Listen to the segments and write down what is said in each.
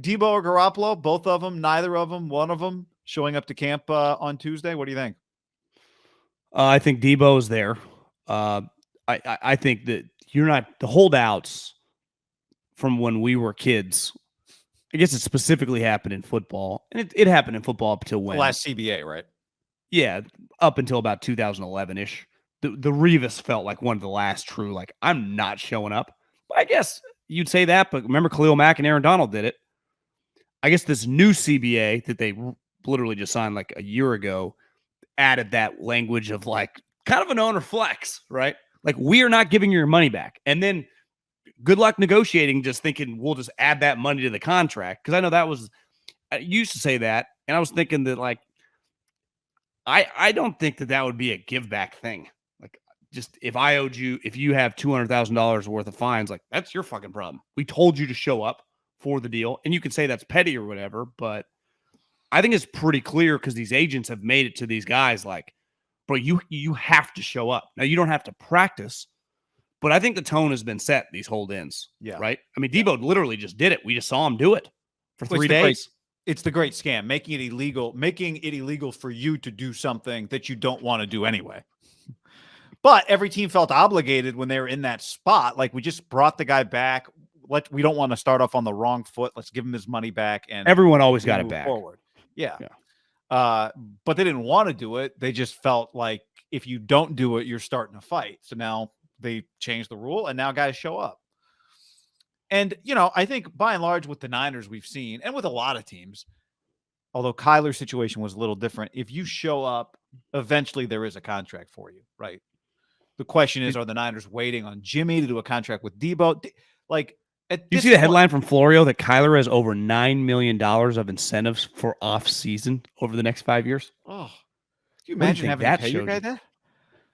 Deebo or Garoppolo, both of them, neither of them, one of them showing up to camp on Tuesday. What do you think? I think Deebo is there. Uh, I think that you're not the holdouts from when we were kids. I guess it specifically happened in football, and it happened in football up until The when? last CBA, right? Yeah, up until about 2011 ish. The Revis felt like one of the last true. Like I'm not showing up. But I guess you'd say that, but remember Khalil Mack and Aaron Donald did it. I guess this new CBA that they literally just signed like a year ago added that language of like kind of an owner flex, right? Like we are not giving your money back. And then good luck negotiating, just thinking we'll just add that money to the contract. Cause I know that was, I used to say that. And I was thinking that like, I don't think that would be a give back thing. Like just if I owed you, if you have $200,000 worth of fines, like that's your fucking problem. We told you to show up for the deal. And you can say that's petty or whatever, but I think it's pretty clear because these agents have made it to these guys like, bro, you have to show up. Now you don't have to practice, but I think the tone has been set these hold-ins. Yeah. Right. I mean, Deebo literally just did it. We just saw him do it for 3 days. It's the great scam, making it illegal for you to do something that you don't want to do anyway. But every team felt obligated when they were in that spot. Like we just brought the guy back. We don't want to start off on the wrong foot. Let's give him his money back. And everyone always got it back forward. Yeah. But they didn't want to do it. They just felt like if you don't do it, you're starting a fight. So now they changed the rule and now guys show up. And, I think by and large with the Niners we've seen, and with a lot of teams, although Kyler's situation was a little different, if you show up, eventually there is a contract for you, right? The question is, are the Niners waiting on Jimmy to do a contract with Deebo? Like, did you see the headline from Florio that Kyler has over $9 million of incentives for off-season over the next 5 years? Oh, can you imagine having to pay your guy that?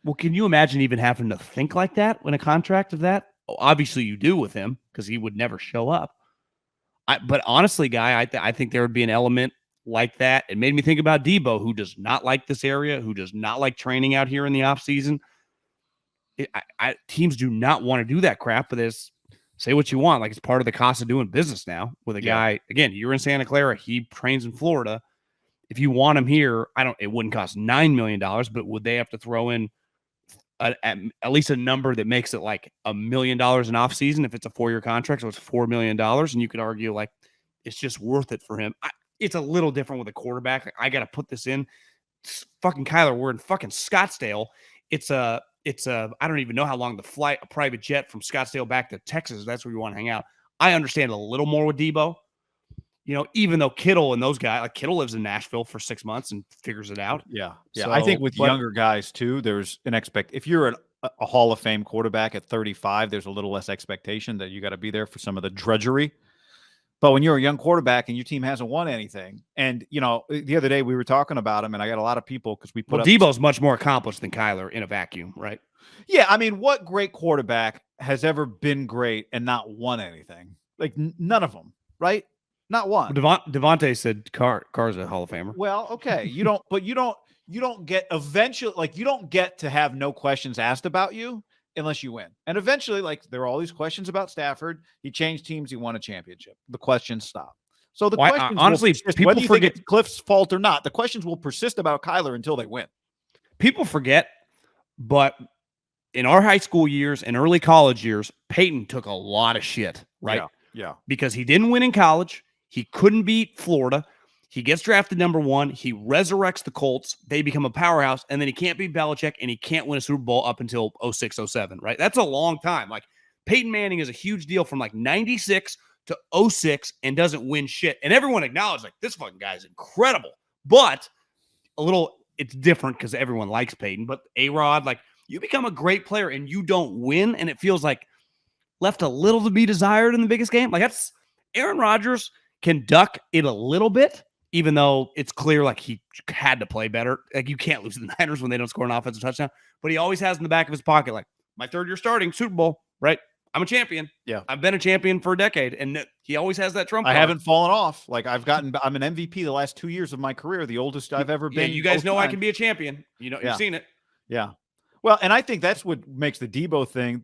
Well, can you imagine even having to think like that when a contract of that? Obviously, you do with him because he would never show up. But honestly, Guy, I think there would be an element like that. It made me think about Deebo, who does not like this area, who does not like training out here in the offseason. Teams do not want to do that crap, but say what you want. Like it's part of the cost of doing business now with a guy. Again, you're in Santa Clara. He trains in Florida. If you want him here, it wouldn't cost $9 million, but would they have to throw in at least a number that makes it like $1 million in off season if it's a 4-year contract, so it's $4 million, and you could argue like it's just worth it for him. It's a little different with a quarterback. Like, I got to put this in. It's fucking Kyler, we're in fucking Scottsdale. It's a I don't even know how long the flight, a private jet from Scottsdale back to Texas. That's where you want to hang out. I understand a little more with Deebo. Even though Kittle and those guys, like Kittle lives in Nashville for 6 months and figures it out. Yeah. So, I think with younger guys too, there's if you're a Hall of Fame quarterback at 35, there's a little less expectation that you got to be there for some of the drudgery. But when you're a young quarterback and your team hasn't won anything, and the other day we were talking about him, and I got a lot of people because we put Deebo's much more accomplished than Kyler in a vacuum, right? Yeah, I mean, what great quarterback has ever been great and not won anything? Like none of them, right? Not one. Devontae said Carr's a Hall of Famer. Well, okay. You don't get eventually, like you don't get to have no questions asked about you unless you win. And eventually, like there are all these questions about Stafford. He changed teams. He won a championship. The questions stop. So the questions honestly, people whether you forget think it's Cliff's fault or not. The questions will persist about Kyler until they win. People forget, but in our high school years and early college years, Peyton took a lot of shit, right? Yeah. Because he didn't win in college. He couldn't beat Florida. He gets drafted number 1. He resurrects the Colts. They become a powerhouse. And then he can't beat Belichick, and he can't win a Super Bowl up until 06, 07, right? That's a long time. Like, Peyton Manning is a huge deal from, like, 96 to 06 and doesn't win shit. And everyone acknowledges, like, this fucking guy is incredible. But it's different because everyone likes Peyton. But A-Rod, like, you become a great player and you don't win, and it feels like left a little to be desired in the biggest game. Like, that's Aaron Rodgers can duck it a little bit, even though it's clear like he had to play better. Like you can't lose to the Niners when they don't score an offensive touchdown. But he always has in the back of his pocket, like, my 3rd year starting, Super Bowl, right? I'm a champion. Yeah. I've been a champion for a decade. And he always has that trump card. I haven't fallen off. Like I'm an MVP the last 2 years of my career, the oldest I've ever been. Yeah, you guys know I can be a champion. You've seen it. Yeah. Well, and I think that's what makes the Deebo thing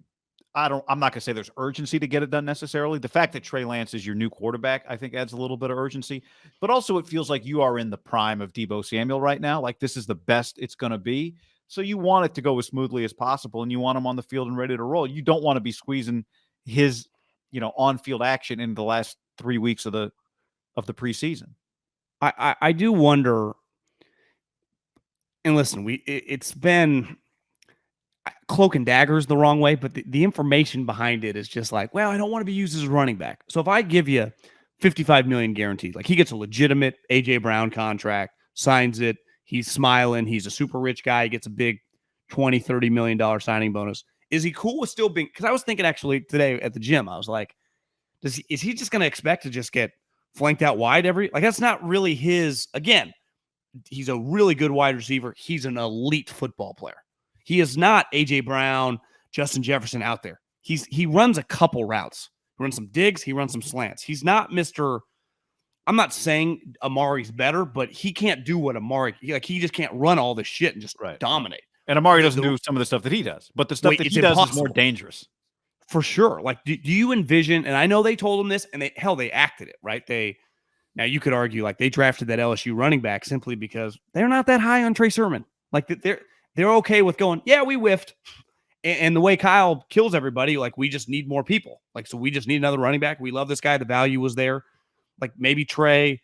I'm not going to say there's urgency to get it done necessarily. The fact that Trey Lance is your new quarterback, I think adds a little bit of urgency, but also it feels like you are in the prime of Deebo Samuel right now. Like this is the best it's going to be. So you want it to go as smoothly as possible and you want him on the field and ready to roll. You don't want to be squeezing his, on-field action in the last 3 weeks of the preseason. I do wonder, and listen, it's been cloak and daggers the wrong way, but the information behind it is just like, well, I don't want to be used as a running back. So if I give you $55 million guaranteed, like he gets a legitimate AJ Brown contract, signs it, he's smiling, he's a super rich guy, he gets a big $20-30 million signing bonus. Is he cool with still being, because I was thinking actually today at the gym, I was like, is he just going to expect to just get flanked out wide that's not really his, again, he's a really good wide receiver. He's an elite football player. He is not AJ Brown, Justin Jefferson out there. He runs a couple routes. He runs some digs. He runs some slants. He's not Mr. I'm not saying Amari's better, but he can't do what Amari, he just can't run all this shit and just dominate. And Amari doesn't do some of the stuff that he does, but the stuff that he does is more dangerous. For sure. Like, do you envision, and I know they told him this, and they acted it, right? Now you could argue like they drafted that LSU running back simply because they're not that high on Trey Sermon. Like they're okay with going, yeah, we whiffed. And the way Kyle kills everybody, like we just need more people. Like, so we just need another running back. We love this guy. The value was there. Like maybe Trey,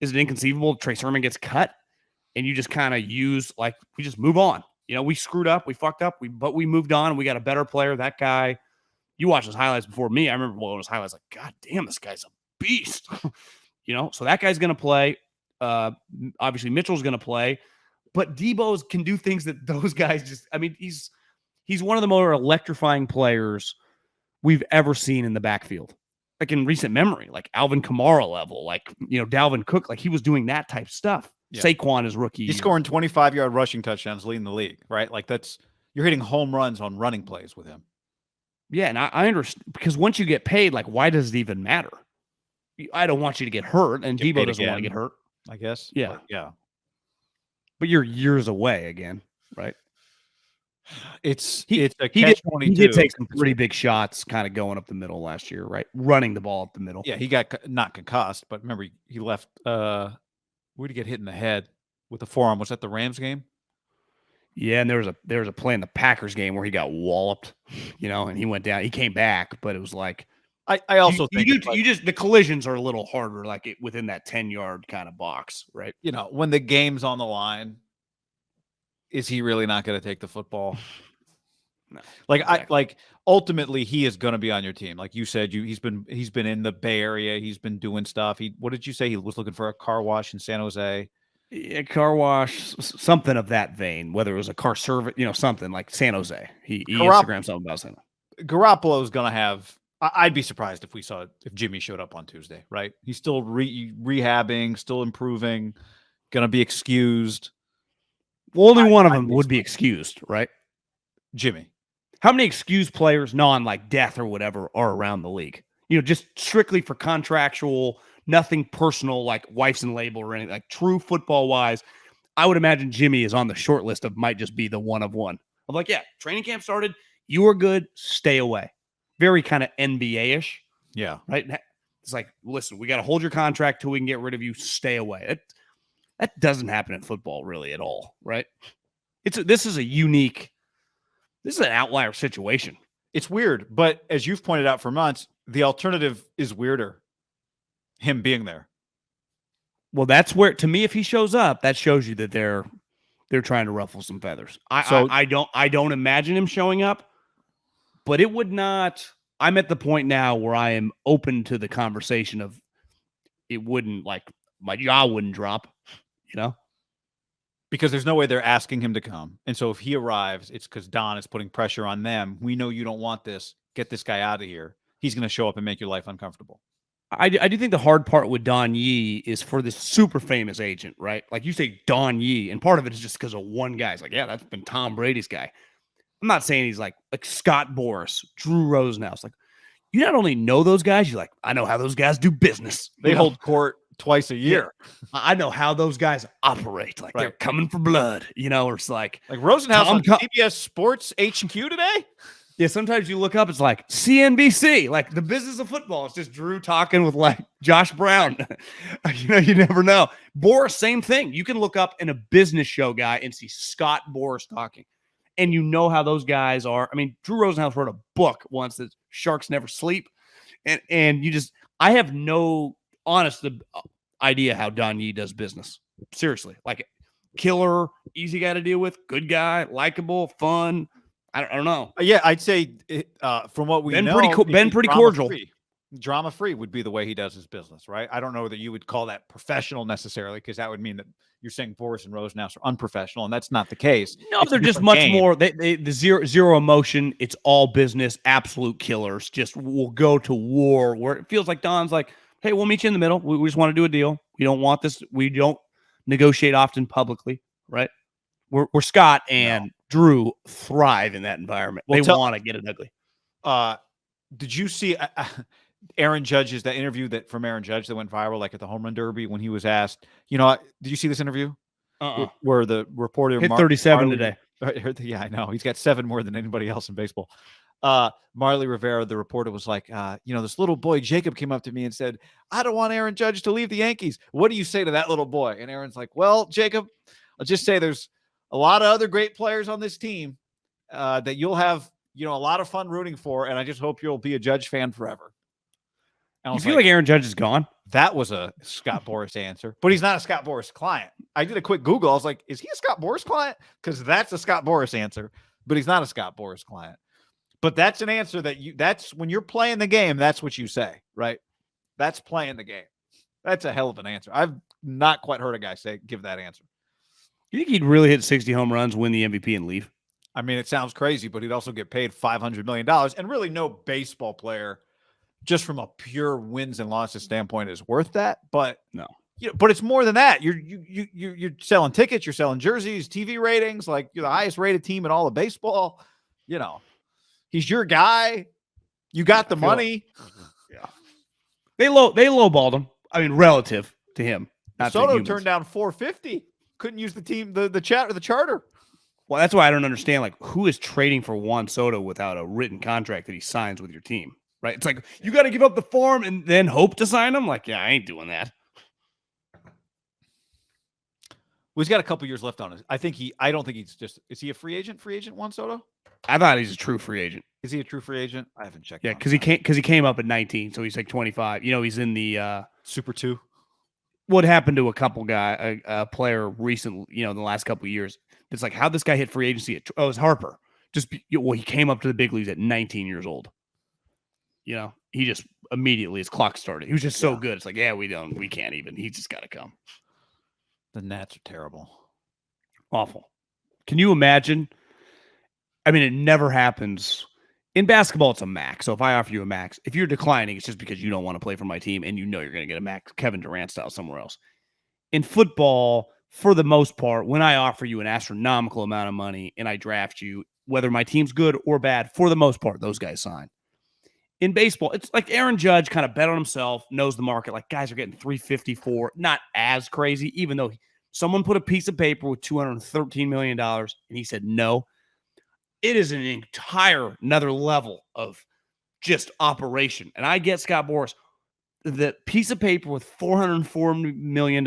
is it inconceivable? Trey Sermon gets cut and you just kind of we just move on. We screwed up, we fucked up, but we moved on and we got a better player. That guy, you watched his highlights before me. I remember one of his highlights, like, God damn, this guy's a beast. So that guy's going to play. Obviously Mitchell's going to play, but Deebo can do things that those guys he's one of the more electrifying players we've ever seen in the backfield. Like in recent memory, like Alvin Kamara level, like, Dalvin Cook, like he was doing that type stuff. Yeah. Saquon is rookie. He's scoring 25-yard rushing touchdowns, leading the league, right? Like you're hitting home runs on running plays with him. Yeah. And I understand, because once you get paid, like, why does it even matter? I don't want you to get hurt, and Deebo doesn't want to get hurt, I guess. Yeah. Yeah. But you're years away again, right? It's a catch-22. He did take some pretty big shots kind of going up the middle last year, right? Running the ball up the middle. Yeah, he got not concussed, but remember he left where did he get hit in the head with the forearm? Was that the Rams game? Yeah, and there was a play in the Packers game where he got walloped, and he went down. He came back, but it was like I also think the collisions are a little harder, like within that 10-yard kind of box, right? When the game's on the line, is he really not going to take the football? No. Like ultimately he is going to be on your team. Like you said, he's been in the Bay Area. He's been doing stuff. What did you say? He was looking for a car wash in San Jose. Yeah, car wash, something of that vein, whether it was a car service, something like San Jose. He Instagrammed something about San Jose. Garoppolo is going to have, I'd be surprised if Jimmy showed up on Tuesday, right? He's still rehabbing, still improving, going to be excused. Well, only one of them would be excused, right? Jimmy. How many excused players, non like death or whatever, are around the league? Just strictly for contractual, nothing personal, like wife's and label or anything, like true football wise. I would imagine Jimmy is on the short list of might just be the one of one. I'm like, yeah, training camp started. You are good. Stay away. Very kind of NBA-ish. Yeah. Right. It's like, listen, we got to hold your contract till we can get rid of you. Stay away. That doesn't happen in football really at all, right? This is an outlier situation. It's weird, but as you've pointed out for months, the alternative is weirder. Him being there. Well, that's where, to me, if he shows up, that shows you that they're trying to ruffle some feathers. I don't imagine him showing up, but it would not. I'm at the point now where I am open to the conversation of it wouldn't, like, my jaw wouldn't drop, because there's no way they're asking him to come. And so if he arrives, it's because Don is putting pressure on them. We know you don't want this. Get this guy out of here. He's going to show up and make your life uncomfortable. I do think the hard part with Don Yee is for this super famous agent, right? Like you say Don Yee, and part of it is just because of one guy. It's like, yeah, that's been Tom Brady's guy. I'm not saying he's like Scott Boras, Drew Rosenhaus. Like, you not only know those guys, you're like, I know how those guys do business. They hold court twice a year. Yeah. I know how those guys operate. Like they're coming for blood, or it's like Rosenhaus on CBS Sports HQ today. Yeah, sometimes you look up, it's like CNBC, like the business of football. It's just Drew talking with like Josh Brown. You never know. Boris, same thing. You can look up in a business show guy and see Scott Boris talking. And you know how those guys are. I mean, Drew Rosenhaus wrote a book once that Sharks Never Sleep. And I have no honest idea how Don Yee does business. Seriously. Like killer, easy guy to deal with, good guy, likable, fun. I don't know. Yeah, I'd say from what we know, pretty cordial. Drama free would be the way he does his business, right? I don't know that you would call that professional necessarily, because that would mean that you're saying Boris and Rosenhaus are unprofessional, and that's not the case. No, they're just much more. The zero emotion. It's all business. Absolute killers. Just will go to war. Where it feels like Don's like, hey, we'll meet you in the middle. We just want to do a deal. We don't want this. We don't negotiate often publicly, right? We're Scott and Drew thrive in that environment. They want to get it ugly. Did you see Aaron Judge's that interview from Aaron Judge that went viral, like at the home run derby, when he was asked, did you see this interview? Where the reporter hit 37 today. Yeah, I know. He's got 7 more than anybody else in baseball. Marley Rivera, the reporter, was like, this little boy, Jacob, came up to me and said, I don't want Aaron Judge to leave the Yankees. What do you say to that little boy? And Aaron's like, well, Jacob, I'll just say there's a lot of other great players on this team that you'll have, a lot of fun rooting for. And I just hope you'll be a Judge fan forever. You feel like Aaron Judge is gone? That was a Scott Boras answer, but he's not a Scott Boras client. I did a quick Google. I was like, is he a Scott Boras client? Because that's a Scott Boras answer, but he's not a Scott Boras client. But that's an answer that's when you're playing the game, that's what you say, right? That's playing the game. That's a hell of an answer. I've not quite heard a guy give that answer. You think he'd really hit 60 home runs, win the MVP, and leave? I mean, it sounds crazy, but he'd also get paid $500 million. And really no baseball player, just from a pure wins and losses standpoint, is worth that. But no, but it's more than that. You're selling tickets, you're selling jerseys, TV ratings. Like, you're the highest rated team in all of baseball. He's your guy. You got the money. Yeah, they lowballed him. I mean, relative to him. Soto turned down $450. Couldn't use the team, the charter. Well, that's why I don't understand. Like, who is trading for Juan Soto without a written contract that he signs with your team? Right? It's like, you got to give up the farm and then hope to sign him. Like, yeah, I ain't doing that. Well, he's got a couple years left on it. I don't think he's just. Is he a free agent? Juan Soto? I thought he's a true free agent. Is he a true free agent? I haven't checked. Yeah, because he came up at 19, so he's like 25. He's in the Super 2. What happened to a couple a player recently? In the last couple of years. It's like, how'd this guy hit free agency? It was Harper. He came up to the big leagues at 19 years old. He just immediately, his clock started. He was just so good. It's like, we can't even. He's just got to come. The Nats are terrible. Awful. Can you imagine? I mean, it never happens. In basketball, it's a max. So if I offer you a max, if you're declining, it's just because you don't want to play for my team and you're going to get a max Kevin Durant style somewhere else. In football, for the most part, when I offer you an astronomical amount of money and I draft you, whether my team's good or bad, for the most part, those guys sign. In baseball, it's like Aaron Judge kind of bet on himself, knows the market. Like, guys are getting $354, not as crazy, even though someone put a piece of paper with $213 million and he said no. It is an entire another level of just operation. And I get Scott Boras, the piece of paper with $404 million,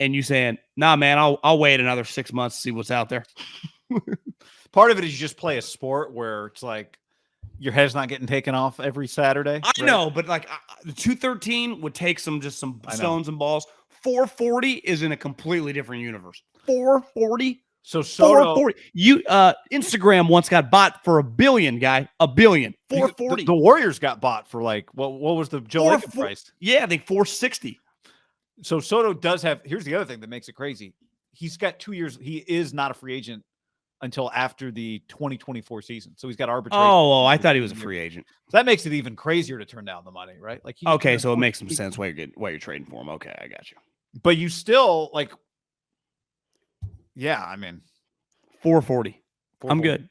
and you saying, nah, man, I'll wait another 6 months to see what's out there. Part of it is you just play a sport where it's like your head's not getting taken off every Saturday. I know, but like the 213 would take some stones and balls. 440 is in a completely different universe. 440. So Soto, 440. Instagram once got bought for $1 billion, guy. $1 billion. 440. The Warriors got bought for like what was the Joe Lacob price? Yeah, I think 460. So Soto does have. Here's the other thing that makes it crazy. He's got 2 years. He is not a free agent until after the 2024 season. So he's got arbitration. Oh, I thought he was a free agent. So that makes it even crazier to turn down the money, right? Like, okay, so it makes some sense why you're trading for him. Okay, I got you. But you still like, yeah, I mean, 440. I'm good.